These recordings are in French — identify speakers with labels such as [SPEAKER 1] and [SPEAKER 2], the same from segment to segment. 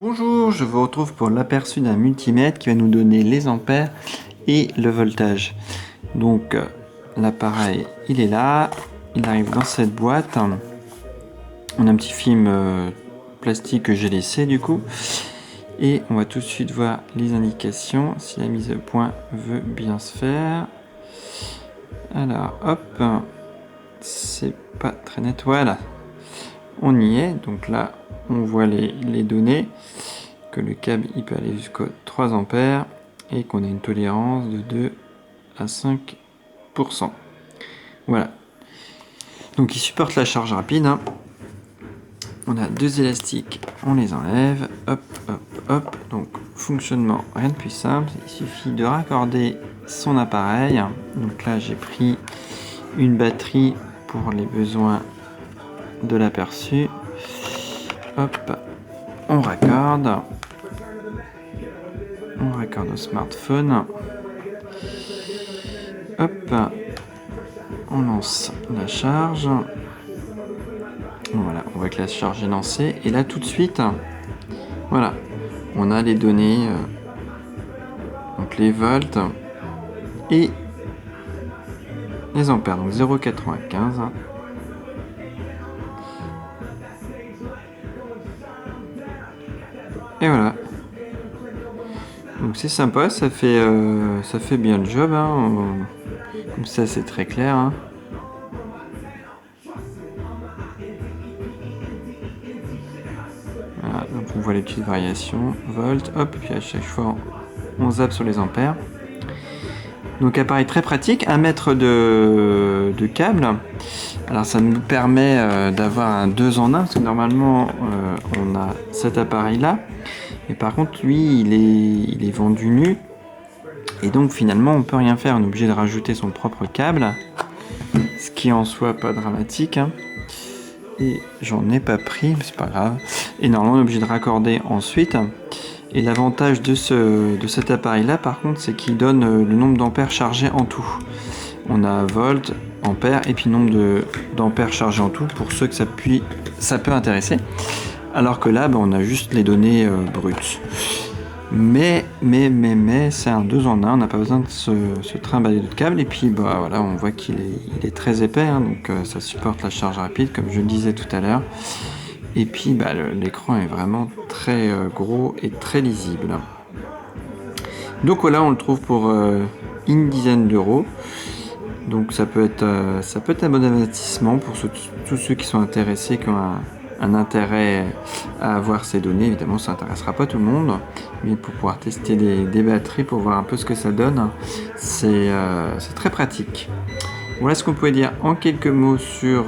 [SPEAKER 1] Bonjour, je vous retrouve pour l'aperçu d'un multimètre qui va nous donner les ampères et le voltage. Donc l'appareil il est là, il arrive dans cette boîte. On a un petit film plastique que j'ai laissé du coup. Et on va tout de suite voir les indications si la mise au point veut bien se faire. Alors hop, c'est pas très net, voilà. On y est, donc là on voit les données, que le câble il peut aller jusqu'à 3 ampères et qu'on a une tolérance de 2 à 5%. Voilà. Donc il supporte la charge rapide. On a deux élastiques, on les enlève, hop, hop, hop. Donc fonctionnement, rien de plus simple, il suffit de raccorder son appareil. Donc là j'ai pris une batterie pour les besoins de l'aperçu. Hop, on raccorde au smartphone. Hop, on lance la charge. Voilà, on voit que la charge est lancée. Et là tout de suite, voilà, on a les données, donc les volts et les ampères. Donc 0,95. Et voilà. Donc c'est sympa, ça fait bien le job, hein. Comme ça c'est très clair, hein. Voilà, donc on voit les petites variations, volt, hop, puis à chaque fois on zappe sur les ampères. Donc appareil très pratique, 1 mètre de câble. Alors ça nous permet d'avoir un 2 en 1, parce que normalement on a cet appareil là. Et par contre lui il est vendu nu. Et donc finalement on peut rien faire, on est obligé de rajouter son propre câble. Ce qui en soi pas dramatique, hein. Et j'en ai pas pris, mais c'est pas grave. Et normalement on est obligé de raccorder ensuite. Et l'avantage de cet appareil là par contre c'est qu'il donne le nombre d'ampères chargés en tout. On a volt, ampères et puis nombre d'ampères chargés en tout pour ceux que ça peut intéresser. Alors que là on a juste les données brutes. Mais c'est un 2 en 1, on n'a pas besoin de se trimballer de câble. Et puis voilà, on voit qu'il est très épais, hein, donc ça supporte la charge rapide comme je le disais tout à l'heure. Et puis l'écran est vraiment très gros et très lisible. Donc voilà, on le trouve pour une dizaine d'euros. Donc ça peut être un bon investissement pour tous ceux qui sont intéressés, qui ont un intérêt à avoir ces données. Évidemment ça n'intéressera pas tout le monde, mais pour pouvoir tester des batteries, pour voir un peu ce que ça donne, c'est très pratique. Voilà ce qu'on pouvait dire en quelques mots sur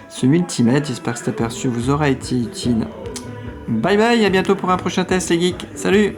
[SPEAKER 1] ce multimètre. J'espère que cet aperçu vous aura été utile. Bye bye, à bientôt pour un prochain test les geeks. Salut!